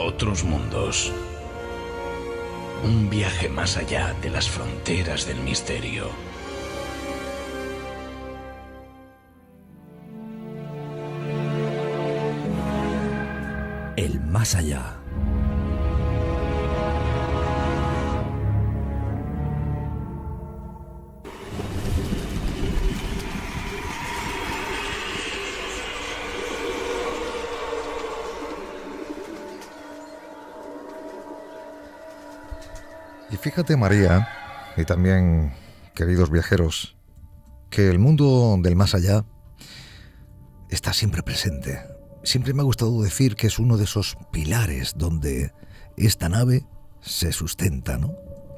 Otros mundos. Un viaje más allá de las fronteras del misterio. El más allá. Y fíjate, María, y también, queridos viajeros, que el mundo del más allá está siempre presente. Siempre me ha gustado decir que es uno de esos pilares donde esta nave se sustenta, ¿no?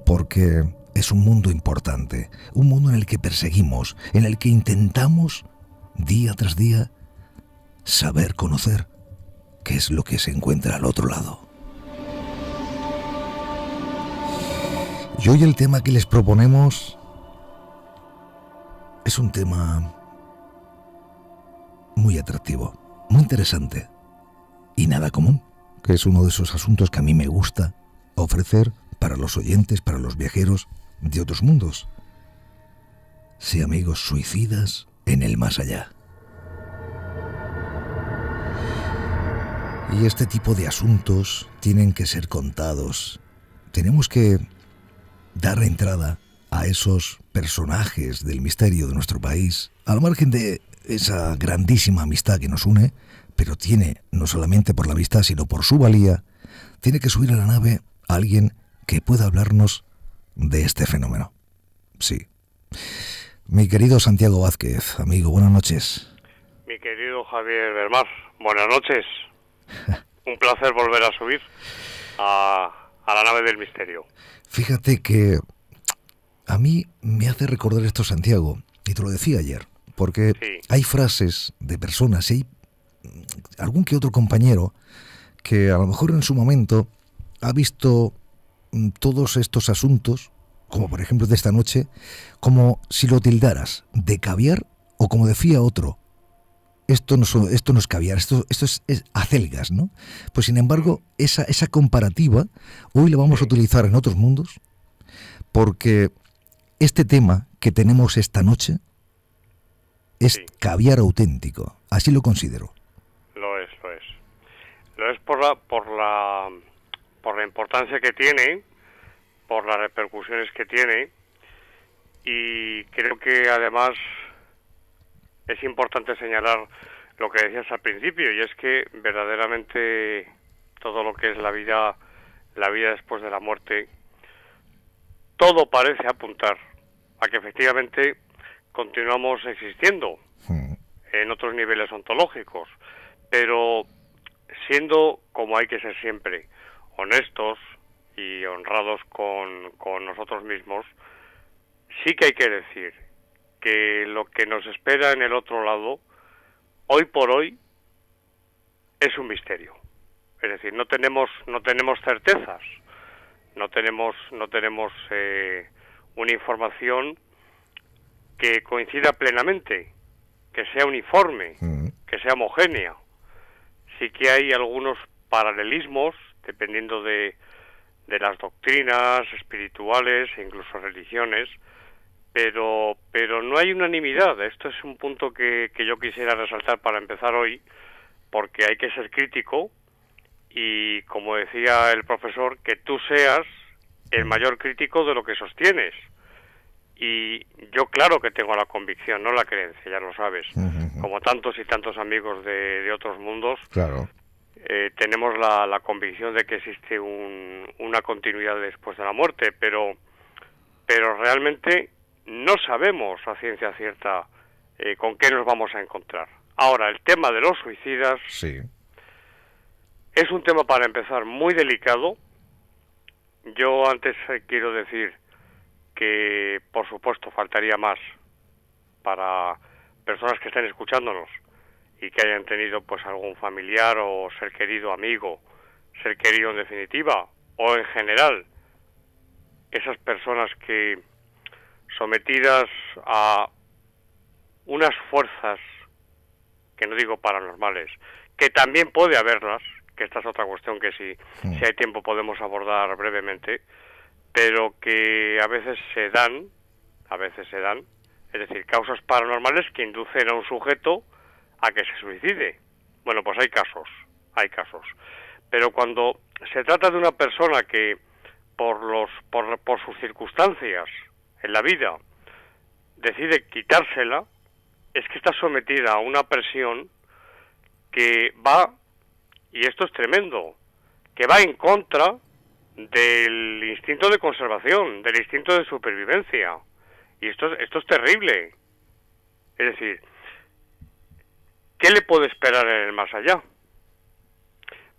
Porque es un mundo importante, un mundo en el que perseguimos, en el que intentamos, día tras día, saber conocer qué es lo que se encuentra al otro lado. Y hoy el tema que les proponemos es un tema muy atractivo, muy interesante y nada común, que es uno de esos asuntos que a mí me gusta ofrecer para los oyentes, para los viajeros de otros mundos. Sí, amigos, suicidas en el más allá. Y este tipo de asuntos tienen que ser contados. Tenemos que dar entrada a esos personajes del misterio de nuestro país, al margen de esa grandísima amistad que nos une, pero tiene, no solamente por la amistad, sino por su valía, tiene que subir a la nave a alguien que pueda hablarnos de este fenómeno. Sí. Mi querido Santiago Vázquez, amigo, buenas noches. Mi querido Javier Belmar, buenas noches. Un placer volver a subir a la nave del misterio. Fíjate que a mí me hace recordar esto, Santiago, y te lo decía ayer, porque sí, hay frases de personas, y hay algún que otro compañero que a lo mejor en su momento ha visto todos estos asuntos, como por ejemplo de esta noche, como si lo tildaras de caviar, o como decía otro, esto no es caviar, esto es acelgas, ¿no? Pues sin embargo, esa comparativa hoy la vamos a utilizar en otros mundos, porque este tema que tenemos esta noche es caviar auténtico, así lo considero. Lo es. Lo es por la importancia que tiene, por las repercusiones que tiene, y creo que además es importante señalar lo que decías al principio, y es que verdaderamente todo lo que es la vida después de la muerte, todo parece apuntar a que efectivamente continuamos existiendo en otros niveles ontológicos, pero siendo, como hay que ser siempre, honestos y honrados con nosotros mismos, sí que hay que decir que lo que nos espera en el otro lado, hoy por hoy, es un misterio. Es decir, no tenemos certezas, no tenemos una información que coincida plenamente, que sea uniforme, que sea homogénea. Sí que hay algunos paralelismos, dependiendo de las doctrinas espirituales e incluso religiones, pero no hay unanimidad. Esto es un punto que yo quisiera resaltar para empezar hoy, porque hay que ser crítico y, como decía el profesor, que tú seas el mayor crítico de lo que sostienes. Y yo claro que tengo la convicción, no la creencia, ya lo sabes, como tantos y tantos amigos de otros mundos, claro. Tenemos la convicción de que existe una continuidad después de la muerte, pero realmente no sabemos a ciencia cierta con qué nos vamos a encontrar. Ahora, el tema de los suicidas sí, es un tema, para empezar, muy delicado. Yo antes quiero decir que, por supuesto, faltaría más para personas que estén escuchándonos y que hayan tenido pues algún familiar o ser querido amigo, ser querido en definitiva, o en general, esas personas que, sometidas a unas fuerzas, que no digo paranormales, que también puede haberlas, que esta es otra cuestión que si hay tiempo podemos abordar brevemente, pero que a veces se dan, es decir, causas paranormales que inducen a un sujeto a que se suicide. Bueno, pues hay casos. Pero cuando se trata de una persona que por sus circunstancias en la vida decide quitársela, es que está sometida a una presión que va, y esto es tremendo, que va en contra del instinto de conservación, del instinto de supervivencia. Y esto es terrible. Es decir, ¿qué le puede esperar en el más allá?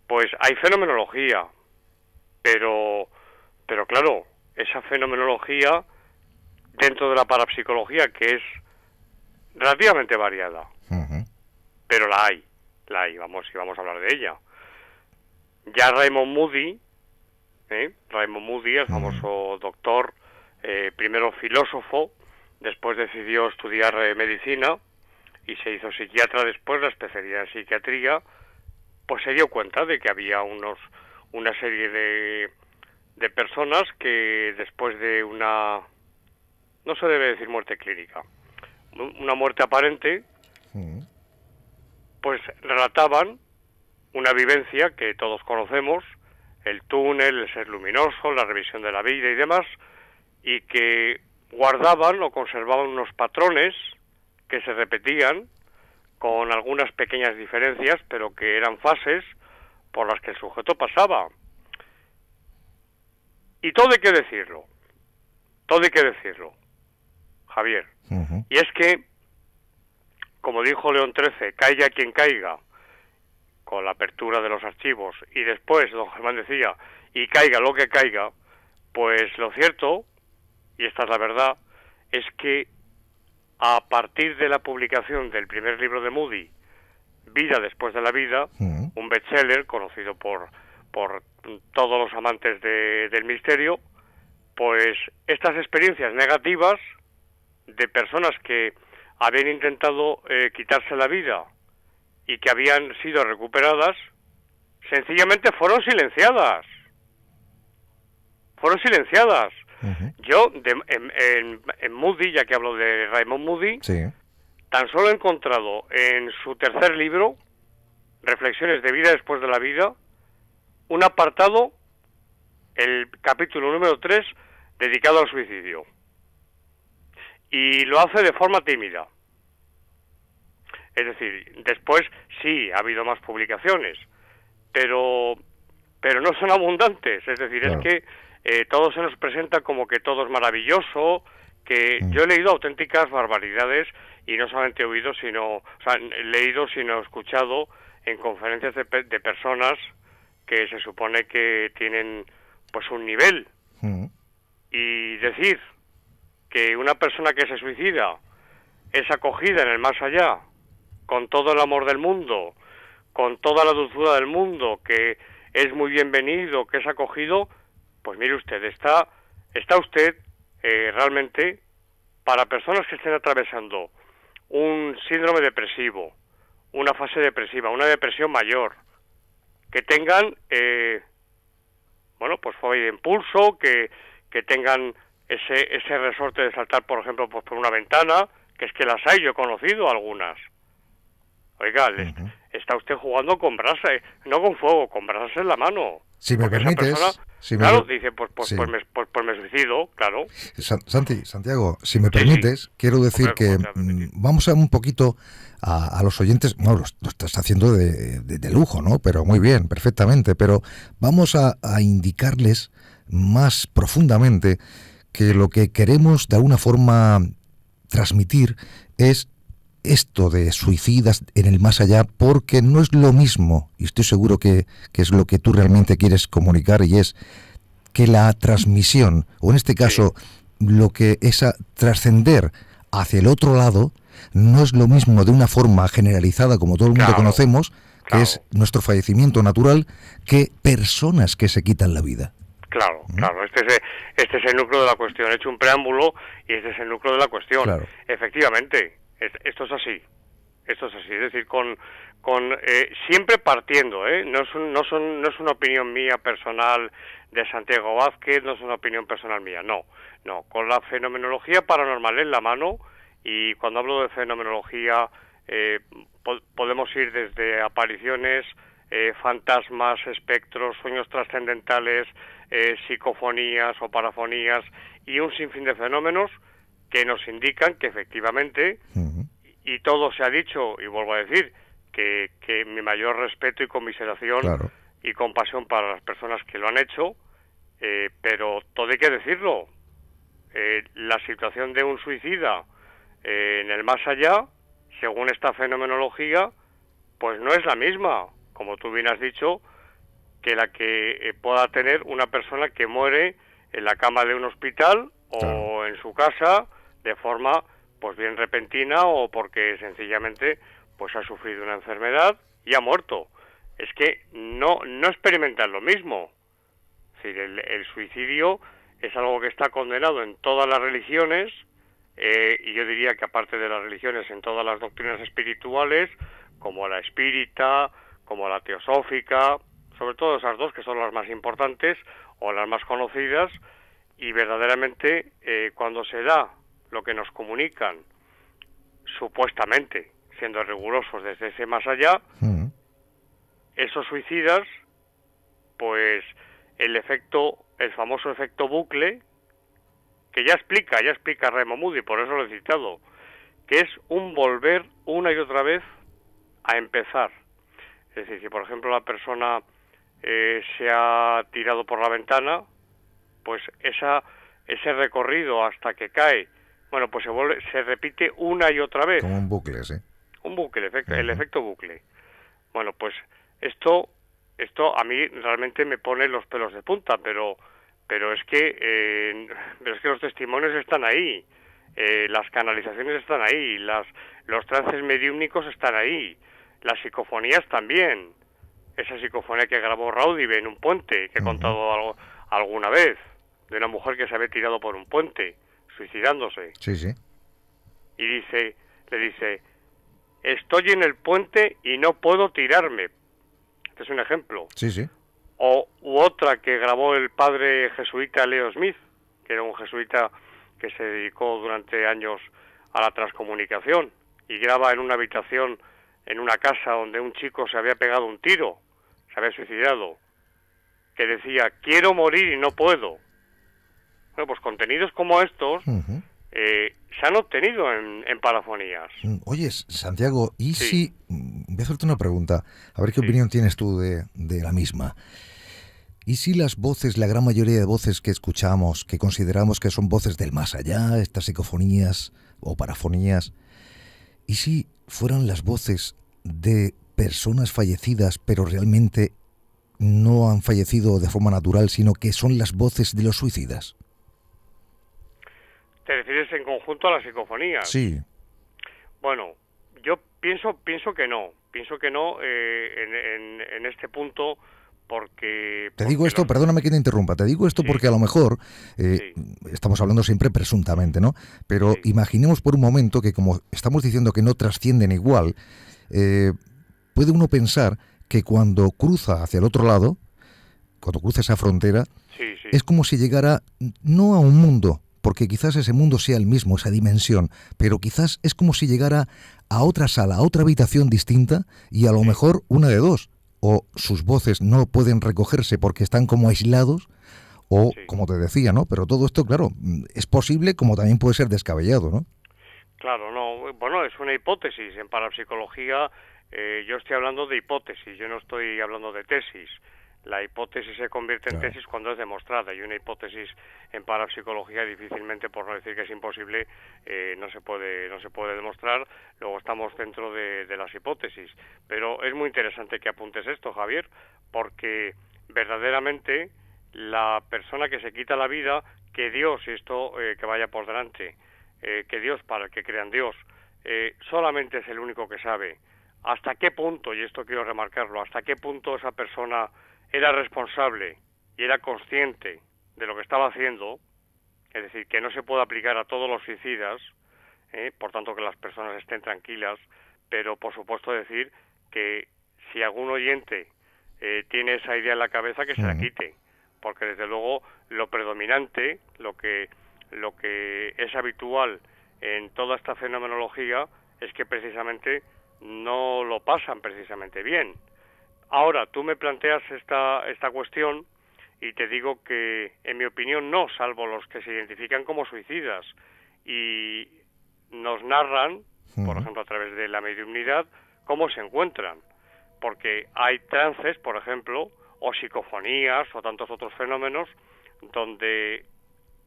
Pues hay fenomenología, pero claro, esa fenomenología dentro de la parapsicología, que es relativamente variada, pero la hay, vamos a hablar de ella. Ya Raymond Moody, el famoso doctor, primero filósofo, después decidió estudiar medicina y se hizo psiquiatra después, la especialidad en psiquiatría, pues se dio cuenta de que había una serie de personas que después de una, no se debe decir muerte clínica, una muerte aparente, pues relataban una vivencia que todos conocemos, el túnel, el ser luminoso, la revisión de la vida y demás, y que guardaban o conservaban unos patrones que se repetían con algunas pequeñas diferencias, pero que eran fases por las que el sujeto pasaba. Y todo hay que decirlo, Javier. Y es que, como dijo León XIII, caiga quien caiga, con la apertura de los archivos, y después don Germán decía, y caiga lo que caiga, pues lo cierto, y esta es la verdad, es que a partir de la publicación del primer libro de Moody, Vida después de la vida, un bestseller conocido por todos los amantes del misterio, pues estas experiencias negativas de personas que habían intentado quitarse la vida y que habían sido recuperadas, sencillamente fueron silenciadas. Yo, en Moody, ya que hablo de Raymond Moody, tan solo he encontrado en su tercer libro, Reflexiones de vida después de la vida, un apartado, el capítulo número 3, dedicado al suicidio. Y lo hace de forma tímida. Es decir, después sí ha habido más publicaciones, pero no son abundantes. Es decir, claro, es que todo se nos presenta como que todo es maravilloso, que yo he leído auténticas barbaridades, y no solamente he oído, leído, sino escuchado en conferencias de personas que se supone que tienen pues un nivel. Y decir que una persona que se suicida es acogida en el más allá, con todo el amor del mundo, con toda la dulzura del mundo, que es muy bienvenido, que es acogido, pues mire usted, está usted realmente, para personas que estén atravesando un síndrome depresivo, una fase depresiva, una depresión mayor, que tengan, pues fobia de impulso, que tengan ese resorte de saltar, por ejemplo, pues por una ventana, que es que las hay, yo he conocido algunas. Oiga, está usted jugando con brasas, no con fuego, con brasas en la mano. Si me permites... dice, pues me suicido, claro. Santiago, si me permites, quiero decir que vamos a un poquito a los oyentes, no, lo estás haciendo de lujo, ¿no? Pero muy bien, perfectamente, pero vamos a indicarles más profundamente que lo que queremos de alguna forma transmitir es esto de suicidas en el más allá, porque no es lo mismo, y estoy seguro que es lo que tú realmente quieres comunicar, y es que la transmisión, o en este caso, lo que es trascender hacia el otro lado, no es lo mismo de una forma generalizada, como todo el mundo conocemos, que es nuestro fallecimiento natural, que personas que se quitan la vida. Claro. Este es el núcleo de la cuestión. He hecho un preámbulo y este es el núcleo de la cuestión. Claro. Efectivamente, esto es así. Esto es así, es decir, siempre partiendo, no es una opinión mía personal de Santiago Vázquez, no es una opinión personal mía, no, con la fenomenología paranormal en la mano, y cuando hablo de fenomenología podemos ir desde apariciones, fantasmas, espectros, sueños trascendentales, psicofonías o parafonías y un sinfín de fenómenos que nos indican que efectivamente, y todo se ha dicho, y vuelvo a decir, que mi mayor respeto y conmiseración, claro, y compasión para las personas que lo han hecho, pero todo hay que decirlo. La situación de un suicida en el más allá, según esta fenomenología, pues no es la misma, como tú bien has dicho, que la que pueda tener una persona que muere en la cama de un hospital o en su casa de forma pues bien repentina, o porque sencillamente pues ha sufrido una enfermedad y ha muerto. Es que no experimentan lo mismo. Es decir, el suicidio es algo que está condenado en todas las religiones, y yo diría que aparte de las religiones, en todas las doctrinas espirituales, como la espírita, como la teosófica, sobre todo esas dos que son las más importantes o las más conocidas, y verdaderamente cuando se da lo que nos comunican, supuestamente, siendo rigurosos desde ese más allá, esos suicidas, pues el famoso efecto bucle, que ya explica Raymond Moody, por eso lo he citado, que es un volver una y otra vez a empezar. Es decir, si por ejemplo la persona se ha tirado por la ventana, pues ese recorrido hasta que cae, bueno, pues se repite una y otra vez. Como un bucle, sí. Un bucle, el efecto bucle. Bueno, pues esto a mí realmente me pone los pelos de punta, pero es que los testimonios están ahí, las canalizaciones están ahí, los trances mediúmnicos están ahí, las psicofonías también. Esa psicofonía que grabó Raudive en un puente, que he contado alguna vez, de una mujer que se había tirado por un puente, suicidándose. Sí, sí. Y le dice, estoy en el puente y no puedo tirarme. Este es un ejemplo. Sí, sí. U otra que grabó el padre jesuita Leo Smith, que era un jesuita que se dedicó durante años a la transcomunicación, y graba en una habitación en una casa donde un chico se había pegado un tiro, se había suicidado, que decía, quiero morir y no puedo. Bueno, pues contenidos como estos se han obtenido en parafonías. Oye, Santiago, ¿y si... Voy a hacerte una pregunta, a ver qué Sí. opinión tienes tú de la misma. ¿Y si las voces, la gran mayoría de voces que escuchamos, que consideramos que son voces del más allá, estas psicofonías o parafonías, y si fueran las voces de personas fallecidas, pero realmente no han fallecido de forma natural, sino que son las voces de los suicidas? ¿Te refieres en conjunto a las psicofonías? Sí. Bueno, yo pienso que no en este punto, porque... Te digo esto, perdóname que te interrumpa, te digo esto porque a lo mejor, estamos hablando siempre presuntamente, ¿no? Pero imaginemos por un momento que como estamos diciendo que no trascienden igual, puede uno pensar que cuando cruza hacia el otro lado, cuando cruza esa frontera, es como si llegara no a un mundo, porque quizás ese mundo sea el mismo, esa dimensión, pero quizás es como si llegara a otra sala, a otra habitación distinta, y a lo mejor una de dos, o sus voces no pueden recogerse porque están como aislados, o como te decía, ¿no? Pero todo esto, claro, es posible como también puede ser descabellado, ¿no? Claro, no, bueno, es una hipótesis. En parapsicología yo estoy hablando de hipótesis, yo no estoy hablando de tesis. La hipótesis se convierte en tesis cuando es demostrada, y una hipótesis en parapsicología difícilmente, por no decir que es imposible, no se puede demostrar. Luego estamos dentro de las hipótesis. Pero es muy interesante que apuntes esto, Javier, porque verdaderamente la persona que se quita la vida, que Dios, y esto que vaya por delante, que Dios, para el que crea en Dios, solamente es el único que sabe hasta qué punto, y esto quiero remarcarlo, hasta qué punto esa persona era responsable y era consciente de lo que estaba haciendo. Es decir, que no se puede aplicar a todos los suicidas, por tanto que las personas estén tranquilas, pero por supuesto decir que si algún oyente tiene esa idea en la cabeza, que se la quite, porque desde luego lo predominante, lo que es habitual en toda esta fenomenología es que precisamente no lo pasan precisamente bien. Ahora, tú me planteas esta cuestión y te digo que, en mi opinión, no, salvo los que se identifican como suicidas y nos narran, por ejemplo, a través de la mediumnidad, cómo se encuentran. Porque hay trances, por ejemplo, o psicofonías o tantos otros fenómenos donde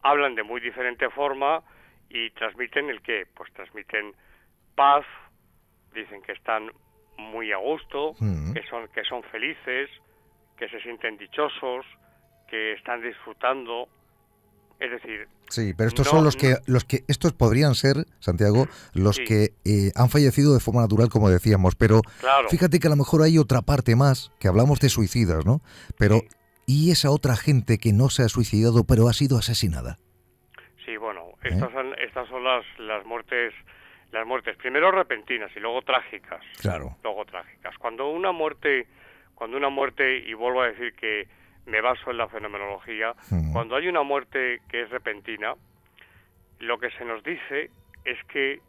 hablan de muy diferente forma y transmiten ¿el qué? Pues transmiten paz, dicen que están muy a gusto, que son felices, que se sienten dichosos, que están disfrutando. Es decir, sí, pero estos son los que estos podrían ser, Santiago, los que han fallecido de forma natural, como decíamos, pero claro, fíjate que a lo mejor hay otra parte más, que hablamos de suicidas, ¿no? Pero ¿y esa otra gente que no se ha suicidado pero ha sido asesinada? Sí, bueno, estas son las muertes primero repentinas y luego trágicas. Claro. Luego trágicas. Cuando una muerte, y vuelvo a decir que me baso en la fenomenología, cuando hay una muerte que es repentina, lo que se nos dice es que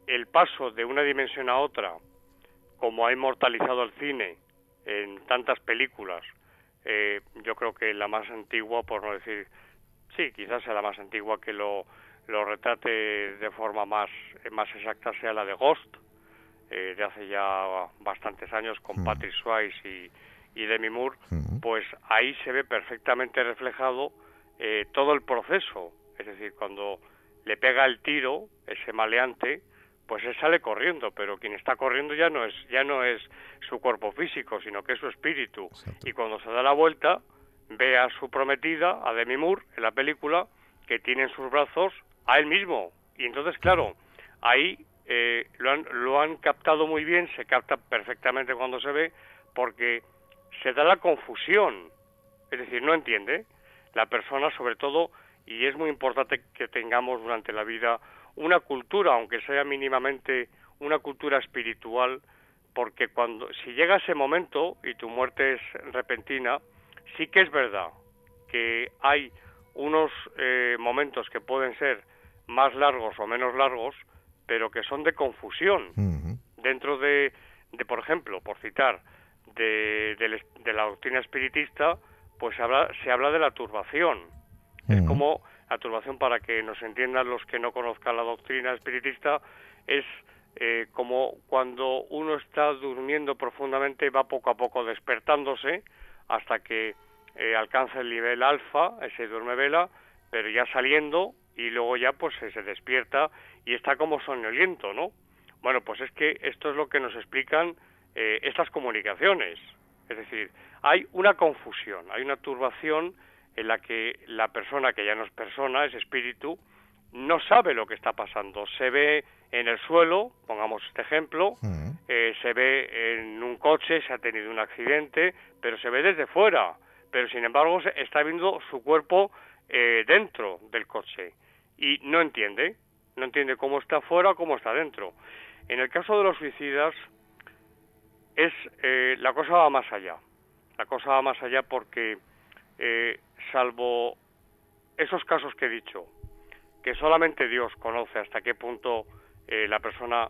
el paso de una dimensión a otra, como ha inmortalizado el cine en tantas películas, yo creo que la más antigua, por no decir, sí, quizás sea la más antigua que lo retrate de forma más exacta, sea la de Ghost, de hace ya bastantes años, con Patrick Swayze y Demi Moore, pues ahí se ve perfectamente reflejado todo el proceso. Es decir, cuando le pega el tiro, ese maleante, pues él sale corriendo, pero quien está corriendo ya no es su cuerpo físico, sino que es su espíritu. Exacto. Y cuando se da la vuelta, ve a su prometida, a Demi Moore, en la película, que tiene en sus brazos a él mismo. Y entonces, claro, ahí lo han captado muy bien, se capta perfectamente cuando se ve, porque se da la confusión, es decir, no entiende la persona, sobre todo, y es muy importante que tengamos durante la vida una cultura, aunque sea mínimamente una cultura espiritual, porque si llega ese momento y tu muerte es repentina, sí que es verdad que hay unos momentos que pueden ser más largos o menos largos, pero que son de confusión. Dentro de, por ejemplo, por citar, de la doctrina espiritista, pues se habla de la turbación. Es como la turbación, para que nos entiendan los que no conozcan la doctrina espiritista, es como cuando uno está durmiendo profundamente y va poco a poco despertándose hasta que alcanza el nivel alfa, ese duerme vela, pero ya saliendo, y luego ya pues se despierta y está como somnoliento, ¿no? Bueno, pues es que esto es lo que nos explican estas comunicaciones. Es decir, hay una confusión, hay una turbación en la que la persona, que ya no es persona, es espíritu, no sabe lo que está pasando. Se ve en el suelo, pongamos este ejemplo, se ve en un coche, se ha tenido un accidente, pero se ve desde fuera. Pero sin embargo está viendo su cuerpo dentro del coche y no entiende cómo está fuera o cómo está dentro. En el caso de los suicidas, la cosa va más allá. La cosa va más allá porque, salvo esos casos que he dicho, que solamente Dios conoce hasta qué punto la persona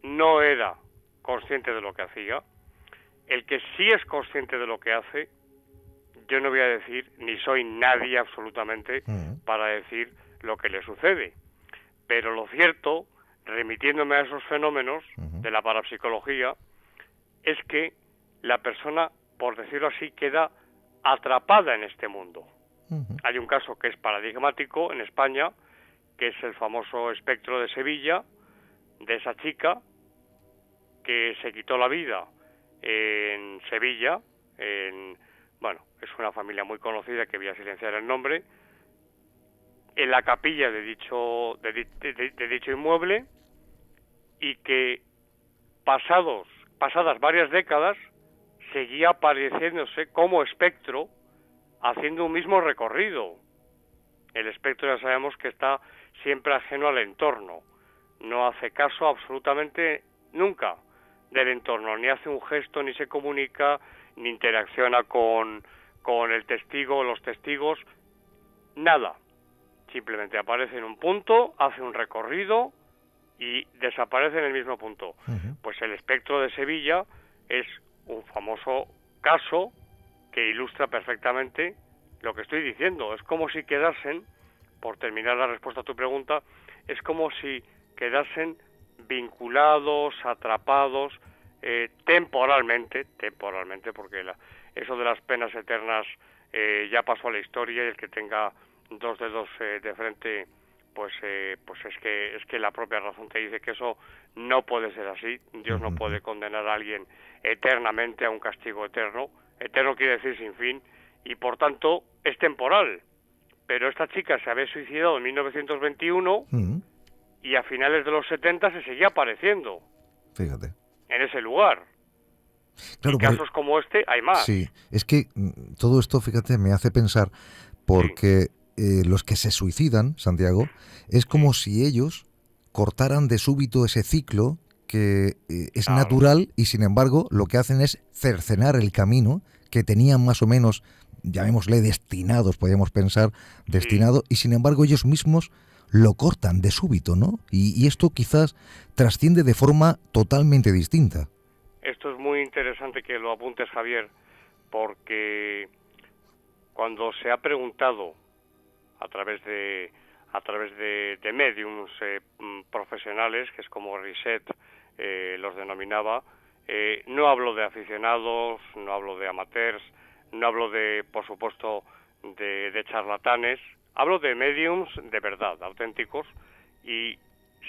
no era consciente de lo que hacía, el que sí es consciente de lo que hace, yo no voy a decir, ni soy nadie absolutamente para decir lo que le sucede. Pero lo cierto, remitiéndome a esos fenómenos de la parapsicología, es que la persona, por decirlo así, queda atrapada en este mundo. Hay un caso que es paradigmático en España, que es el famoso espectro de Sevilla, de esa chica que se quitó la vida en Sevilla, es una familia muy conocida, que voy a silenciar el nombre, en la capilla de dicho inmueble, y que pasadas varias décadas seguía apareciéndose como espectro, haciendo un mismo recorrido. El espectro ya sabemos que está siempre ajeno al entorno, no hace caso absolutamente nunca, del entorno, ni hace un gesto, ni se comunica, ni interacciona con el testigo o los testigos, nada. Simplemente aparece en un punto, hace un recorrido y desaparece en el mismo punto. Pues el espectro de Sevilla es un famoso caso que ilustra perfectamente lo que estoy diciendo. Es como si quedasen, por terminar la respuesta a tu pregunta, es como si quedasen vinculados, atrapados, temporalmente, porque eso de las penas eternas ya pasó a la historia, y el que tenga dos dedos de frente, pues es que la propia razón te dice que eso no puede ser así. Dios no puede condenar a alguien eternamente a un castigo eterno. Eterno quiere decir sin fin, y por tanto es temporal. Pero esta chica se había suicidado en 1921 y a finales de los 70 se seguía apareciendo. Fíjate. En ese lugar. Claro, y casos como este hay más. Sí, es que todo esto, fíjate, me hace pensar, porque los que se suicidan, Santiago, es como si ellos cortaran de súbito ese ciclo que es natural, y sin embargo lo que hacen es cercenar el camino que tenían más o menos, llamémosle destinados, podríamos pensar, destinado, y sin embargo ellos mismos lo cortan de súbito, ¿no? Y esto quizás trasciende de forma totalmente distinta. Esto es muy interesante que lo apuntes, Javier, porque cuando se ha preguntado a través de médiums profesionales, que es como Reset los denominaba, no hablo de aficionados, no hablo de amateurs, no hablo de, por supuesto, de charlatanes, hablo de médiums de verdad, auténticos, y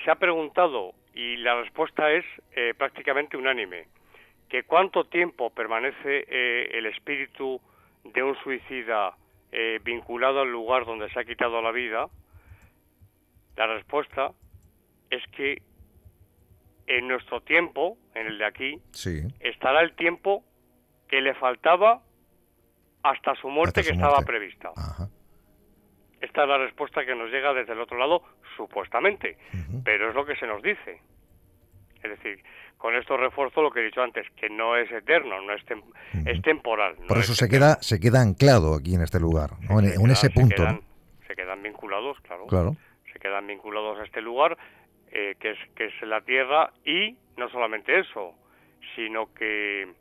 se ha preguntado, y la respuesta es prácticamente unánime, que cuánto tiempo permanece el espíritu de un suicida vinculado al lugar donde se ha quitado la vida. La respuesta es que en nuestro tiempo, en el de aquí, estará el tiempo que le faltaba hasta su muerte, que estaba prevista. Ajá. Esta es la respuesta que nos llega desde el otro lado, supuestamente, pero es lo que se nos dice. Es decir, con esto refuerzo lo que he dicho antes, que no es eterno, no es, es temporal. Por eso se queda anclado aquí en este lugar, ¿no? En ese punto. Se quedan vinculados, claro. Se quedan vinculados a este lugar, que es la tierra, y no solamente eso, sino que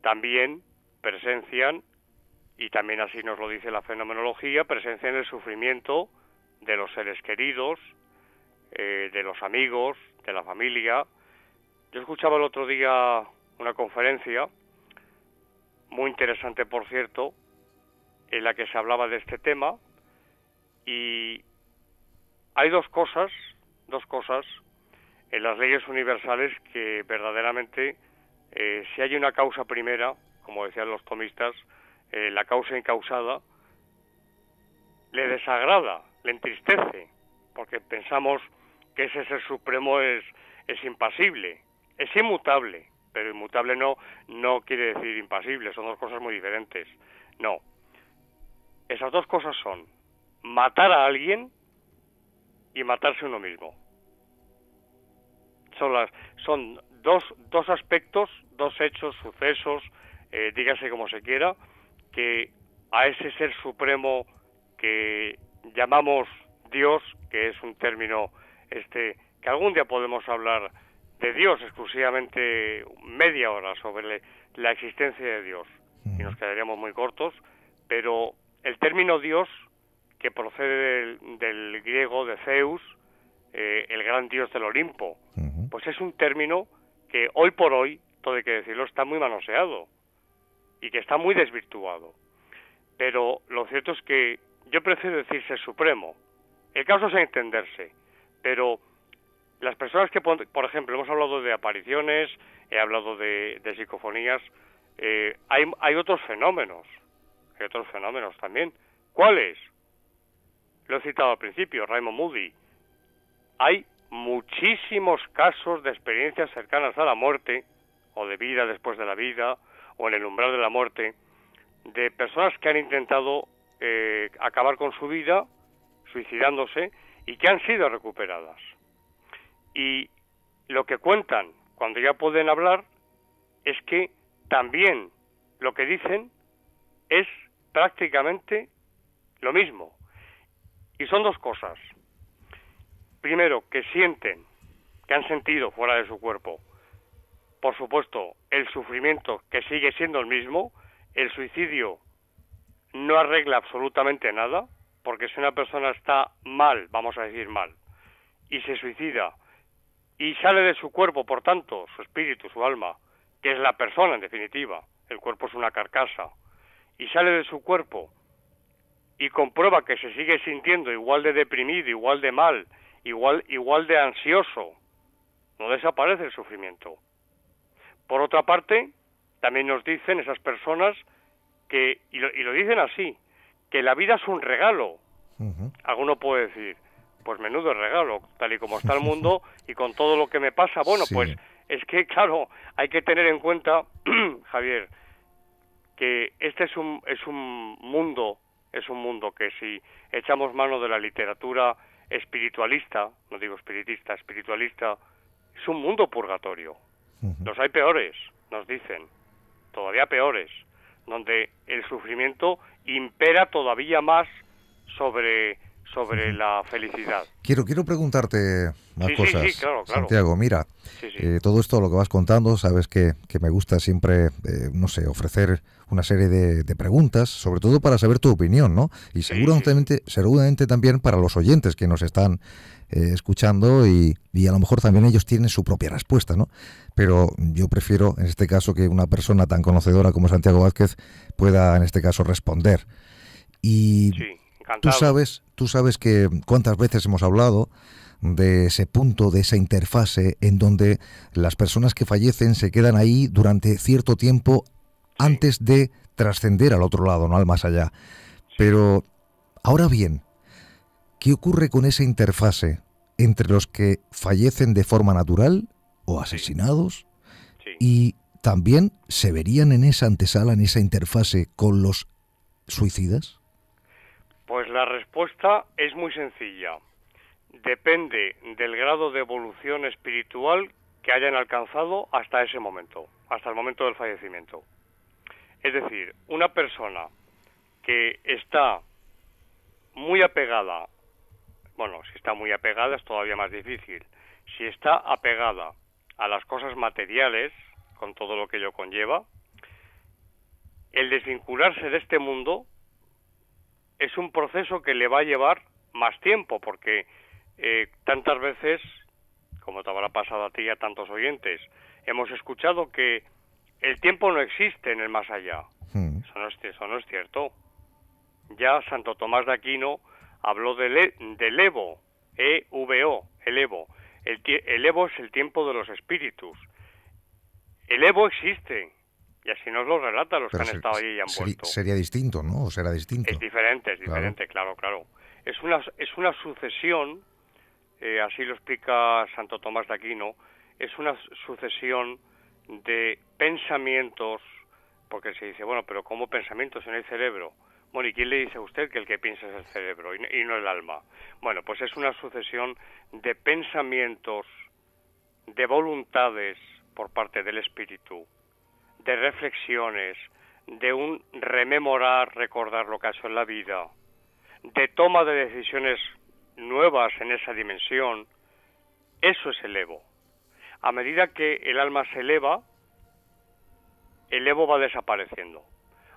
también presencian, y también así nos lo dice la fenomenología, presencian el sufrimiento de los seres queridos, de los amigos, de la familia. Yo escuchaba el otro día una conferencia, muy interesante por cierto, en la que se hablaba de este tema, y hay dos cosas en las leyes universales que verdaderamente, si hay una causa primera, como decían los tomistas, la causa incausada, le desagrada, le entristece, porque pensamos que ese ser supremo es impasible, es inmutable, pero inmutable no quiere decir impasible, son dos cosas muy diferentes. No, esas dos cosas son matar a alguien y matarse uno mismo. Son dos aspectos, dos hechos, sucesos, dígase como se quiera, que a ese ser supremo que llamamos Dios, que es un término que algún día podemos hablar de Dios exclusivamente media hora sobre la existencia de Dios, y nos quedaríamos muy cortos, pero el término Dios, que procede del griego de Zeus, el gran dios del Olimpo, pues es un término que hoy por hoy, todo hay que decirlo, está muy manoseado y que está muy desvirtuado. Pero lo cierto es que yo prefiero decir ser supremo. El caso es entenderse, pero las personas que, por ejemplo, hemos hablado de apariciones, he hablado de psicofonías, hay otros fenómenos también. ¿Cuáles? Lo he citado al principio, Raymond Moody. Hay muchísimos casos de experiencias cercanas a la muerte, o de vida después de la vida, o en el umbral de la muerte, de personas que han intentado acabar con su vida, suicidándose, y que han sido recuperadas. Y lo que cuentan cuando ya pueden hablar, es que también lo que dicen es prácticamente lo mismo. Y son dos cosas. Primero, que sienten, que han sentido fuera de su cuerpo, por supuesto, el sufrimiento que sigue siendo el mismo. El suicidio no arregla absolutamente nada, porque si una persona está mal, vamos a decir mal, y se suicida, y sale de su cuerpo, por tanto, su espíritu, su alma, que es la persona en definitiva, el cuerpo es una carcasa, y sale de su cuerpo y comprueba que se sigue sintiendo igual de deprimido, igual de mal, igual de ansioso, no desaparece el sufrimiento. Por otra parte, también nos dicen esas personas que, y lo dicen así, que la vida es un regalo. Alguno puede decir, pues menudo regalo, tal y como está el mundo y con todo lo que me pasa. Bueno, Sí. pues es que, claro, hay que tener en cuenta, Javier, que este es un mundo que si echamos mano de la literatura espiritualista, no digo espiritista, espiritualista, es un mundo purgatorio. Los hay peores, nos dicen, todavía peores, donde el sufrimiento impera todavía más sobre la felicidad. Quiero preguntarte más cosas, sí, claro. Santiago. Mira, todo esto, lo que vas contando, sabes que me gusta siempre, ofrecer una serie de preguntas, sobre todo para saber tu opinión, ¿no? Y seguramente también para los oyentes que nos están escuchando y a lo mejor también ellos tienen su propia respuesta, ¿no? Pero yo prefiero, en este caso, que una persona tan conocedora como Santiago Vázquez pueda, en este caso, responder. Y tú sabes que cuántas veces hemos hablado de ese punto, de esa interfase en donde las personas que fallecen se quedan ahí durante cierto tiempo antes de trascender al otro lado, no al más allá. Pero, ahora bien, ¿qué ocurre con esa interfase entre los que fallecen de forma natural o asesinados? Y también se verían en esa antesala, en esa interfase con los suicidas. Pues la respuesta es muy sencilla. Depende del grado de evolución espiritual que hayan alcanzado hasta ese momento, hasta el momento del fallecimiento. Es decir, una persona que está muy apegada, bueno, si está muy apegada es todavía más difícil. Si está apegada a las cosas materiales, con todo lo que ello conlleva, el desvincularse de este mundo es un proceso que le va a llevar más tiempo, porque tantas veces, como te habrá pasado a ti y a tantos oyentes, hemos escuchado que el tiempo no existe en el más allá. Eso no es cierto. Ya Santo Tomás de Aquino habló del Evo, E-V-O, el Evo. El Evo es el tiempo de los espíritus. El Evo existe, y así nos lo relata los que han estado ahí y han vuelto. Sería distinto, ¿no? ¿O será distinto? Es diferente, claro. Es una sucesión, así lo explica Santo Tomás de Aquino, es una sucesión de pensamientos, porque se dice, bueno, pero ¿cómo pensamientos en el cerebro? Bueno, ¿y quién le dice a usted que el que piensa es el cerebro y no el alma? Bueno, pues es una sucesión de pensamientos, de voluntades por parte del espíritu, de reflexiones, de un rememorar, recordar lo que ha hecho en la vida, de toma de decisiones nuevas en esa dimensión. Eso es el Evo. A medida que el alma se eleva, el Evo va desapareciendo,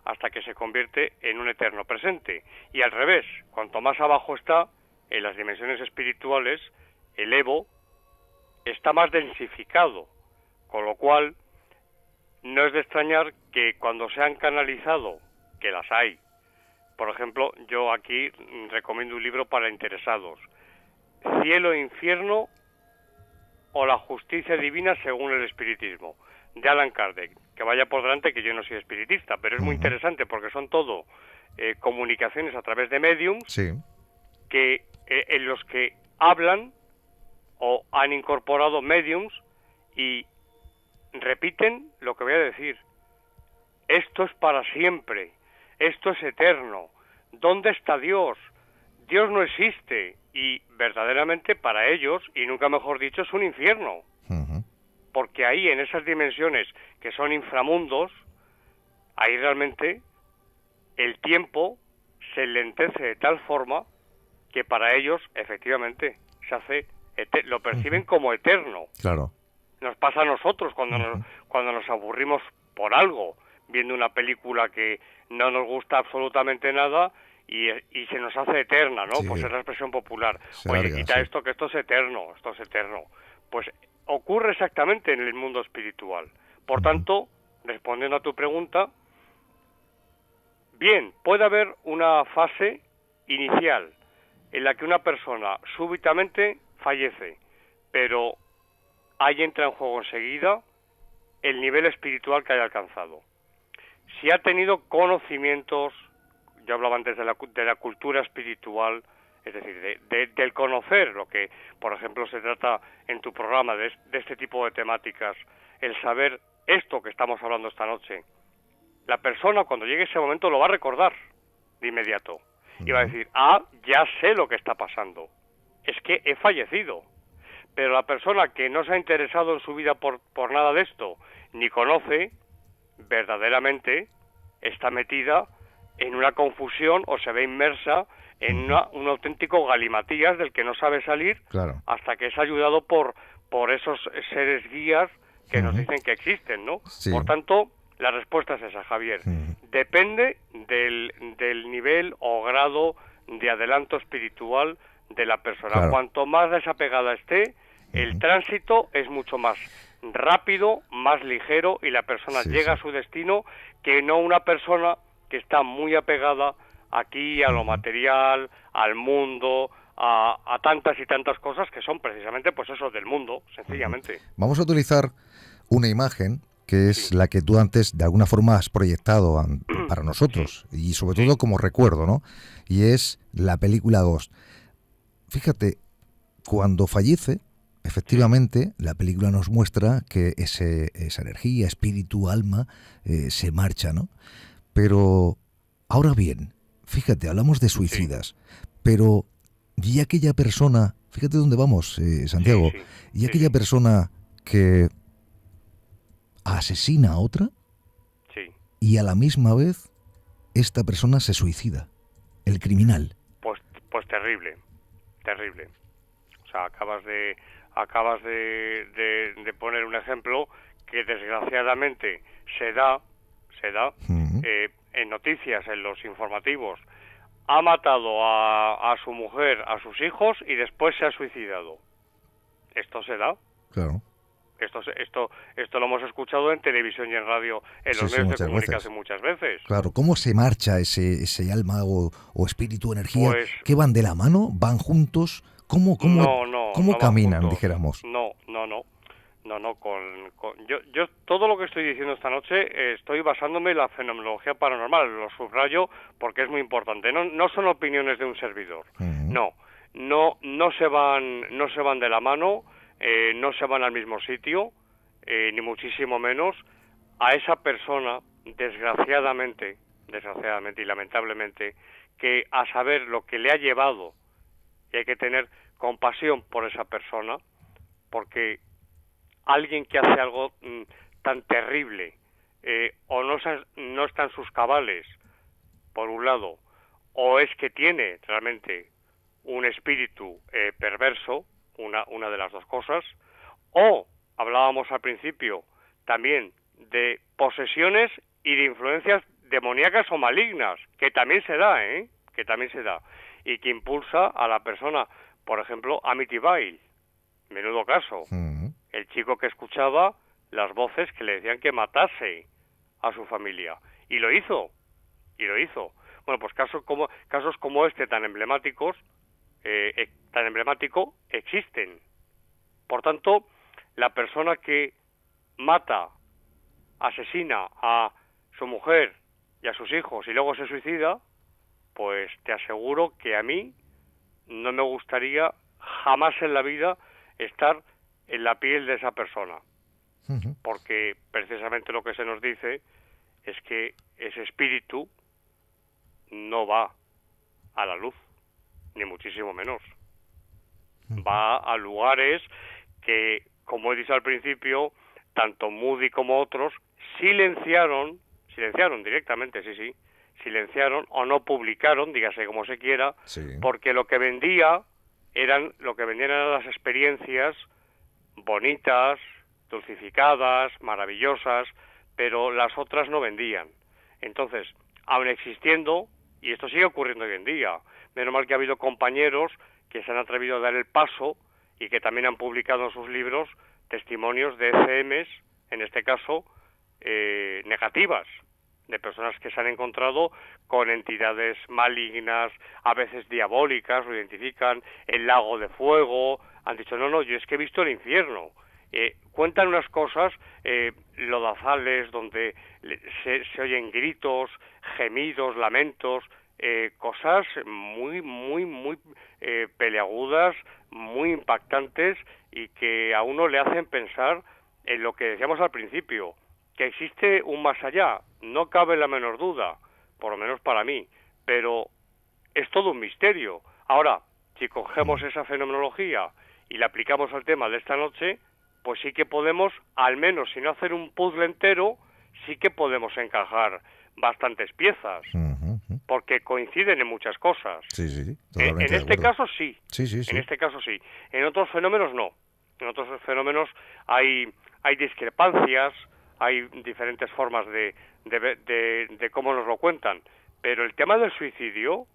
hasta que se convierte en un eterno presente. Y al revés, cuanto más abajo está, en las dimensiones espirituales, el Evo está más densificado, con lo cual no es de extrañar que cuando se han canalizado, que las hay, por ejemplo, yo aquí recomiendo un libro para interesados, Cielo e Infierno o la Justicia Divina según el Espiritismo, de Allan Kardec, que vaya por delante que yo no soy espiritista, pero es muy interesante porque son todo comunicaciones a través de mediums que en los que hablan o han incorporado mediums y repiten lo que voy a decir. Esto es para siempre, esto es eterno. ¿Dónde está Dios? Dios no existe, y verdaderamente para ellos, y nunca mejor dicho, es un infierno. porque ahí, en esas dimensiones que son inframundos, ahí realmente el tiempo se enlentece de tal forma que para ellos, efectivamente, se hace lo perciben como eterno. Claro. Nos pasa a nosotros cuando nos aburrimos por algo, viendo una película que no nos gusta absolutamente nada y se nos hace eterna, ¿no? Sí. Pues es la expresión popular. Se Oye, larga, quita sí. esto, que esto es eterno. Pues ocurre exactamente en el mundo espiritual. Por tanto, respondiendo a tu pregunta, bien, puede haber una fase inicial en la que una persona súbitamente fallece, pero ahí entra en juego enseguida el nivel espiritual que haya alcanzado. Si ha tenido conocimientos, yo hablaba antes de la cultura espiritual, es decir, del conocer lo que, por ejemplo, se trata en tu programa de este tipo de temáticas, el saber esto que estamos hablando esta noche. La persona, cuando llegue ese momento, lo va a recordar de inmediato. Y va a decir, ya sé lo que está pasando. Es que he fallecido. Pero la persona que no se ha interesado en su vida por nada de esto, ni conoce, verdaderamente está metida en una confusión o se ve inmersa en un auténtico galimatías del que no sabe salir, Claro. hasta que es ayudado por esos seres guías que nos dicen que existen, ¿no? Sí. Por tanto, la respuesta es esa, Javier. Depende del nivel o grado de adelanto espiritual de la persona. Claro. Cuanto más desapegada esté, el tránsito es mucho más rápido, más ligero, y la persona llega a su destino, que no una persona que está muy apegada aquí a lo material, al mundo, a tantas y tantas cosas que son precisamente pues eso del mundo, sencillamente. Vamos a utilizar una imagen que es la que tú antes de alguna forma has proyectado para nosotros, y sobre todo como recuerdo, ¿no? Y es la película Ghost. Fíjate, cuando fallece, efectivamente, la película nos muestra que esa energía, espíritu, alma, se marcha, ¿no? Pero, ahora bien, fíjate, hablamos de suicidas, pero ¿y aquella persona, fíjate dónde vamos, Santiago, y aquella persona que asesina a otra y a la misma vez esta persona se suicida, el criminal? Pues terrible. O sea, acabas de poner un ejemplo que desgraciadamente se da en noticias, en los informativos. Ha matado a su mujer, a sus hijos, y después se ha suicidado. Esto se da. Claro. Esto lo hemos escuchado en televisión y en radio, en los medios de comunicación muchas veces. Claro, ¿cómo se marcha ese alma o espíritu, energía? Pues, ¿Qué van de la mano? ¿Van juntos? ¿Cómo no caminan, juntos. dijéramos? No. Yo todo lo que estoy diciendo esta noche estoy basándome en la fenomenología paranormal. Lo subrayo porque es muy importante. No son opiniones de un servidor. No se van de la mano. No se van al mismo sitio, ni muchísimo menos. A esa persona, desgraciadamente y lamentablemente, que a saber lo que le ha llevado, y hay que tener compasión por esa persona, porque alguien que hace algo tan terrible, o no está en sus cabales, por un lado, o es que tiene realmente un espíritu perverso, una de las dos cosas, o hablábamos al principio también de posesiones y de influencias demoníacas o malignas, que también se da, y que impulsa a la persona, por ejemplo, Amityville, menudo caso, el chico que escuchaba las voces que le decían que matase a su familia, y lo hizo. Bueno, pues casos como este tan emblemático existen. Por tanto, la persona que mata, asesina a su mujer y a sus hijos y luego se suicida, pues te aseguro que a mí no me gustaría jamás en la vida estar en la piel de esa persona, porque precisamente lo que se nos dice es que ese espíritu no va a la luz, ni muchísimo menos. Va a lugares que, como he dicho al principio, tanto Moody como otros, silenciaron directamente, silenciaron o no publicaron, dígase como se quiera, porque lo que vendían eran las experiencias bonitas, dulcificadas, maravillosas, pero las otras no vendían. Entonces, aun existiendo, y esto sigue ocurriendo hoy en día, menos mal que ha habido compañeros que se han atrevido a dar el paso y que también han publicado en sus libros testimonios de ECMs, en este caso, negativas, de personas que se han encontrado con entidades malignas, a veces diabólicas, lo identifican, el lago de fuego, han dicho, no, yo es que he visto el infierno. Cuentan unas cosas lodazales donde se oyen gritos, gemidos, lamentos, cosas muy peleagudas, muy impactantes y que a uno le hacen pensar en lo que decíamos al principio, que existe un más allá, no cabe la menor duda, por lo menos para mí, pero es todo un misterio. Ahora, si cogemos esa fenomenología y la aplicamos al tema de esta noche, pues sí que podemos, al menos si no hacer un puzzle entero, sí que podemos encajar bastantes piezas, porque coinciden en muchas cosas. Sí, en este caso sí. Sí. En este caso sí. En otros fenómenos no. En otros fenómenos hay discrepancias, hay diferentes formas de cómo nos lo cuentan. Pero el tema del suicidio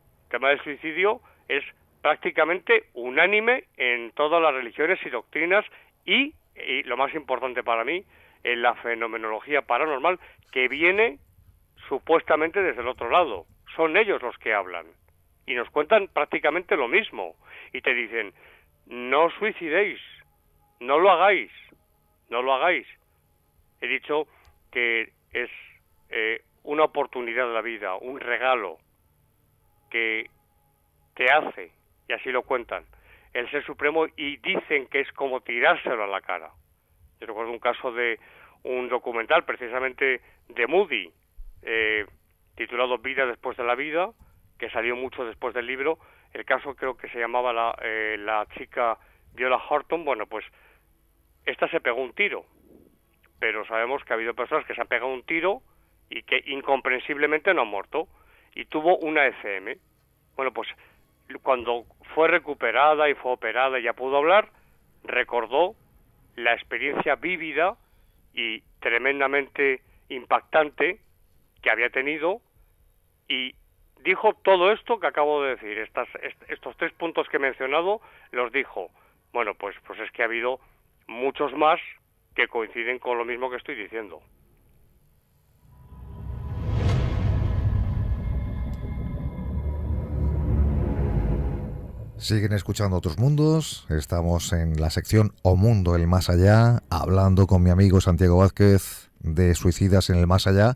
es prácticamente unánime en todas las religiones y doctrinas y lo más importante para mí, en la fenomenología paranormal, que viene supuestamente desde el otro lado. Son ellos los que hablan y nos cuentan prácticamente lo mismo y te dicen, no os suicidéis, no lo hagáis. He dicho que es una oportunidad de la vida, un regalo que te hace, y así lo cuentan, el Ser Supremo, y dicen que es como tirárselo a la cara. Yo recuerdo un caso de un documental precisamente de Moody, titulado Vida después de la vida, que salió mucho después del libro. El caso creo que se llamaba la chica Viola Horton. Bueno, pues esta se pegó un tiro, pero sabemos que ha habido personas que se han pegado un tiro y que incomprensiblemente no han muerto, y tuvo una ECM. Bueno, pues cuando fue recuperada y fue operada y ya pudo hablar, recordó la experiencia vívida y tremendamente impactante que había tenido, y dijo todo esto que acabo de decir, estos 3 puntos que he mencionado, los dijo. Bueno, pues es que ha habido muchos más que coinciden con lo mismo que estoy diciendo. Siguen escuchando Otros Mundos. Estamos en la sección O Mundo, el Más Allá, hablando con mi amigo Santiago Vázquez de Suicidas en el Más Allá.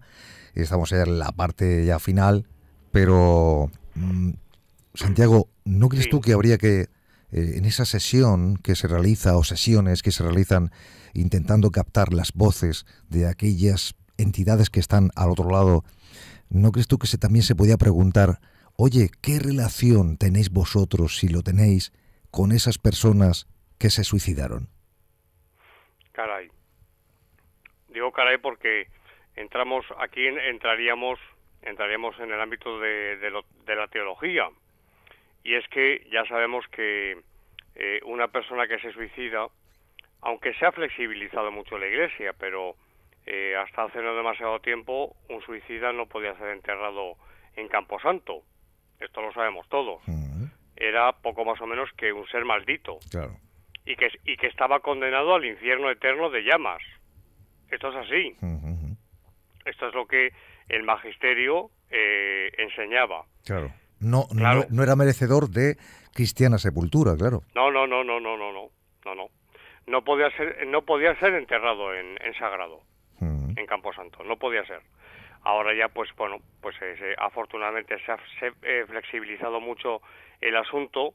Y estamos ya en la parte ya final. Pero, Santiago, ¿no crees tú que habría que, en esa sesión que se realiza, o sesiones que se realizan intentando captar las voces de aquellas entidades que están al otro lado, ¿no crees tú que también se podía preguntar, oye, ¿qué relación tenéis vosotros, si lo tenéis, con esas personas que se suicidaron? Caray. Digo caray porque entraríamos en el ámbito de la teología. Y es que ya sabemos que una persona que se suicida, aunque se ha flexibilizado mucho la Iglesia, pero hasta hace no demasiado tiempo un suicida no podía ser enterrado en Camposanto. Esto lo sabemos todos. Era poco más o menos que un ser maldito. Claro. Y que estaba condenado al infierno eterno de llamas. Esto es así. Esto es lo que el magisterio enseñaba. Claro. No era merecedor de cristiana sepultura, claro. No. No podía ser enterrado en sagrado, en Camposanto. No podía ser. Ahora ya, afortunadamente se ha flexibilizado mucho el asunto,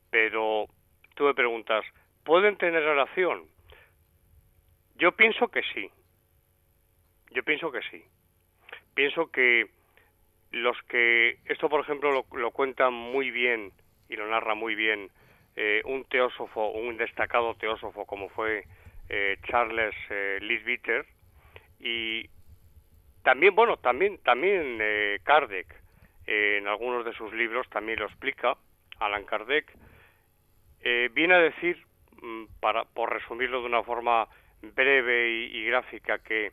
pero tú me preguntas, ¿pueden tener relación? Yo pienso que sí. Pienso que esto, por ejemplo, lo cuenta muy bien y lo narra muy bien un teósofo, un destacado teósofo como fue Charles Leadbeater, y también, bueno, también Kardec, en algunos de sus libros también lo explica, Allan Kardec, viene a decir, por resumirlo de una forma breve y gráfica, que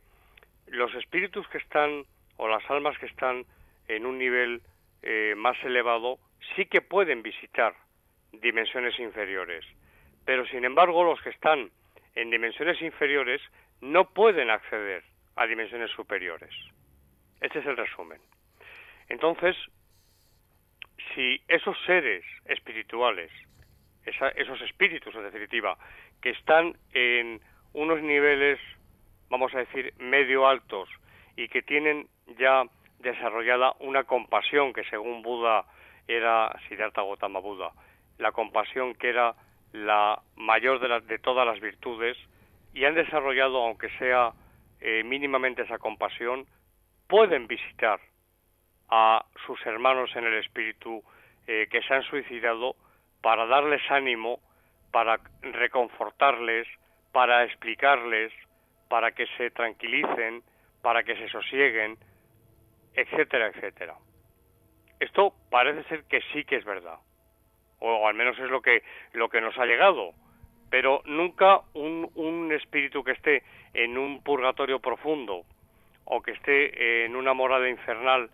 los espíritus que están, o las almas que están en un nivel más elevado, sí que pueden visitar dimensiones inferiores, pero sin embargo los que están en dimensiones inferiores no pueden acceder a dimensiones superiores. Este es el resumen. Entonces, si esos seres espirituales, esos espíritus en definitiva, que están en unos niveles, vamos a decir, medio altos, y que tienen ya desarrollada una compasión que según Buda era, Siddhartha Gautama Buda, la compasión que era la mayor de todas las virtudes, y han desarrollado, aunque sea mínimamente esa compasión, pueden visitar a sus hermanos en el espíritu que se han suicidado, para darles ánimo, para reconfortarles, para explicarles, para que se tranquilicen, para que se sosieguen, etcétera, etcétera. Esto parece ser que sí que es verdad, o al menos es lo que nos ha llegado, pero nunca un espíritu que esté en un purgatorio profundo o que esté en una morada infernal,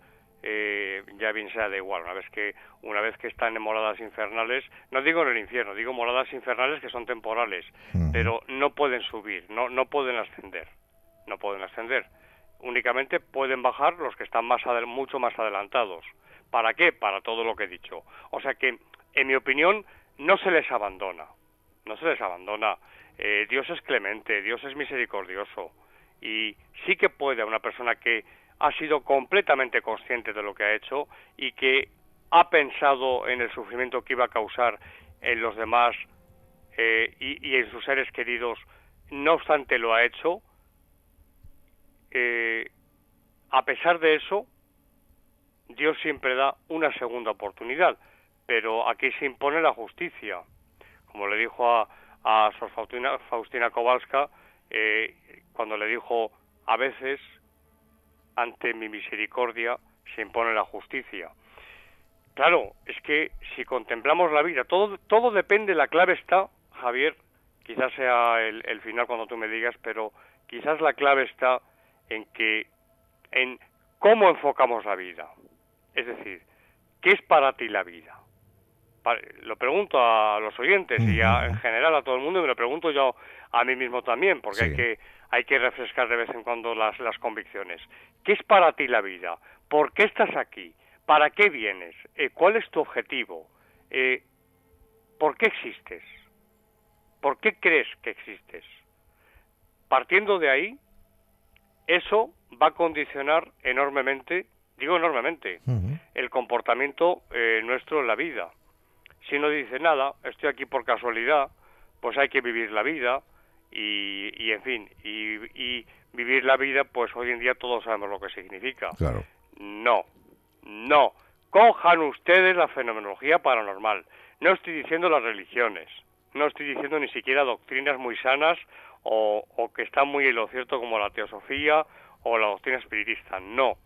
ya bien sea da igual, una vez que están en moradas infernales, no digo en el infierno, digo moradas infernales que son temporales, pero no pueden subir, no pueden ascender, únicamente pueden bajar los que están mucho más adelantados. ¿Para qué? Para todo lo que he dicho. O sea que, en mi opinión, no se les abandona. Dios es clemente, Dios es misericordioso, y sí que puede a una persona que ha sido completamente consciente de lo que ha hecho y que ha pensado en el sufrimiento que iba a causar en los demás y en sus seres queridos, no obstante lo ha hecho, a pesar de eso, Dios siempre da una segunda oportunidad, pero aquí se impone la justicia. Como le dijo a Sor Faustina Kowalska, cuando le dijo, a veces, ante mi misericordia, se impone la justicia. Claro, es que si contemplamos la vida, todo depende, la clave está, Javier, quizás sea el final cuando tú me digas, pero quizás la clave está en cómo enfocamos la vida. Es decir, ¿qué es para ti la vida? Lo pregunto a los oyentes y en general a todo el mundo, y me lo pregunto yo a mí mismo también, porque hay que refrescar de vez en cuando las convicciones. ¿Qué es para ti la vida? ¿Por qué estás aquí? ¿Para qué vienes? ¿Cuál es tu objetivo? ¿Por qué existes? ¿Por qué crees que existes? Partiendo de ahí, eso va a condicionar enormemente, el comportamiento nuestro en la vida. Si no dice nada, estoy aquí por casualidad, pues hay que vivir la vida y en fin, y vivir la vida, pues hoy en día todos sabemos lo que significa. Claro. No. Cojan ustedes la fenomenología paranormal. No estoy diciendo las religiones, no estoy diciendo ni siquiera doctrinas muy sanas o que están muy en lo cierto como la teosofía o la doctrina espiritista. No.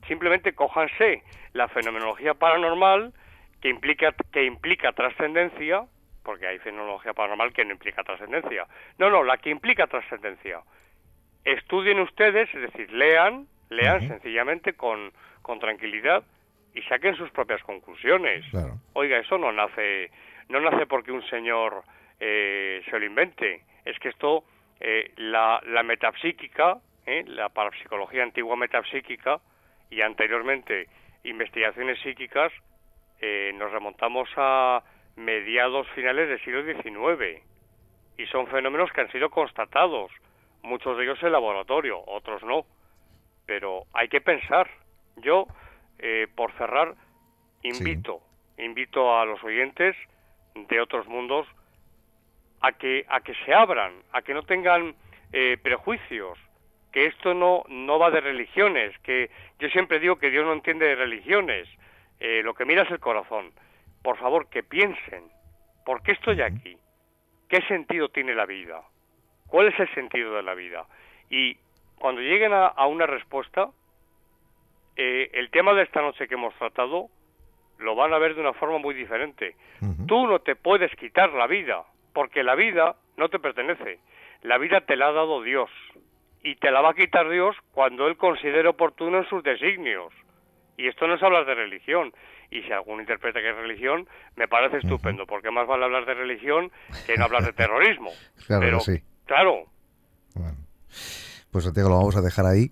Simplemente cójanse la fenomenología paranormal que implica trascendencia, porque hay fenomenología paranormal que no implica trascendencia. No, la que implica trascendencia. Estudien ustedes, es decir, lean sencillamente con tranquilidad y saquen sus propias conclusiones. Claro. Oiga, eso no nace porque un señor se lo invente. Es que esto, la metapsíquica, la parapsicología antigua metapsíquica y anteriormente investigaciones psíquicas, nos remontamos a mediados finales del siglo XIX y son fenómenos que han sido constatados, muchos de ellos en laboratorio, otros no, pero hay que pensar. Yo, por cerrar, invito a los oyentes de otros mundos a que se abran, a que no tengan prejuicios, que esto no va de religiones, que yo siempre digo que Dios no entiende de religiones, lo que mira es el corazón. Por favor, que piensen, ¿por qué estoy aquí? ¿Qué sentido tiene la vida? ¿Cuál es el sentido de la vida? Y cuando lleguen a una respuesta, el tema de esta noche que hemos tratado lo van a ver de una forma muy diferente. Tú no te puedes quitar la vida, porque la vida no te pertenece. La vida te la ha dado Dios, y te la va a quitar Dios cuando Él considere oportuno en sus designios. Y esto no es hablar de religión. Y si alguno interpreta que es religión, me parece estupendo, porque más vale hablar de religión que no hablar de terrorismo. Claro. Pero, que sí. Claro. Bueno, pues Santiago, lo vamos a dejar ahí.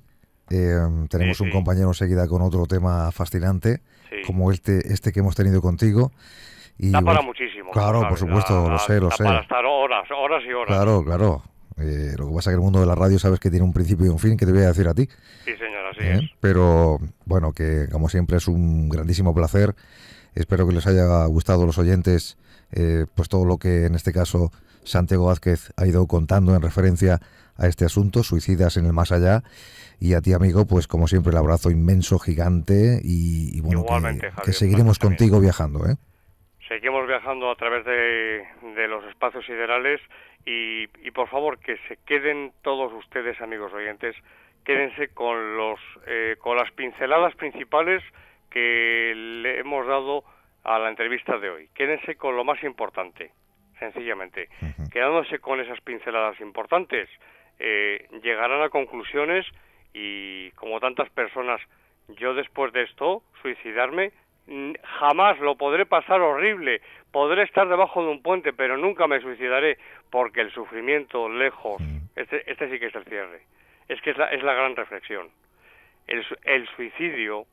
Tenemos un compañero enseguida con otro tema fascinante, como este que hemos tenido contigo. Y da para muchísimo. Claro, por supuesto, lo sé. Para estar horas y horas. Claro. Lo que pasa es que el mundo de la radio sabes que tiene un principio y un fin, que te voy a decir a ti. Sí, señor, así es. Pero, bueno, que como siempre es un grandísimo placer. Espero que les haya gustado a los oyentes pues todo lo que en este caso Santiago Vázquez ha ido contando en referencia a este asunto, suicidas en el más allá. Y a ti, amigo, pues como siempre el abrazo inmenso, gigante y bueno, igualmente, que Javier, seguiremos contigo viajando, ¿eh? Seguimos viajando a través de los espacios siderales y por favor que se queden todos ustedes, amigos oyentes, quédense con las pinceladas principales que le hemos dado a la entrevista de hoy. Quédense con lo más importante, sencillamente. Quedándose con esas pinceladas importantes, llegarán a conclusiones y como tantas personas, yo después de esto, suicidarme, jamás lo podré pasar horrible, podré estar debajo de un puente, pero nunca me suicidaré, porque el sufrimiento lejos, este sí que es el cierre, es que es la gran reflexión. El suicidio,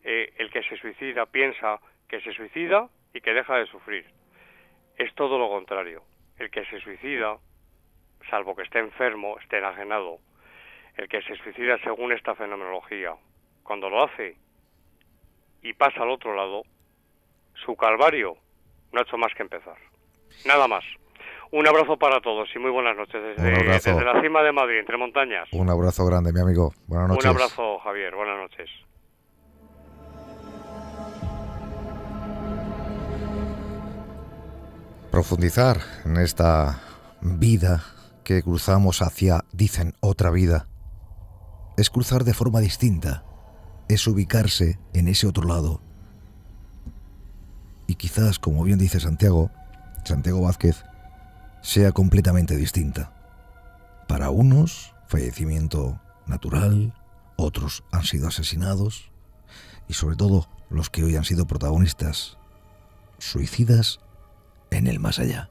el que se suicida piensa que se suicida y que deja de sufrir. Es todo lo contrario. El que se suicida, salvo que esté enfermo, esté enajenado, el que se suicida según esta fenomenología, cuando lo hace y pasa al otro lado, su calvario no ha hecho más que empezar. Nada más. Un abrazo para todos y muy buenas noches desde la cima de Madrid, entre montañas. Un abrazo grande, mi amigo. Buenas noches. Un abrazo, Javier. Buenas noches. Profundizar en esta vida que cruzamos hacia, dicen, otra vida. Es cruzar de forma distinta. Es ubicarse en ese otro lado. Y quizás, como bien dice Santiago Vázquez, sea completamente distinta. Para unos, fallecimiento natural, otros han sido asesinados, y sobre todo los que hoy han sido protagonistas, suicidas en el más allá.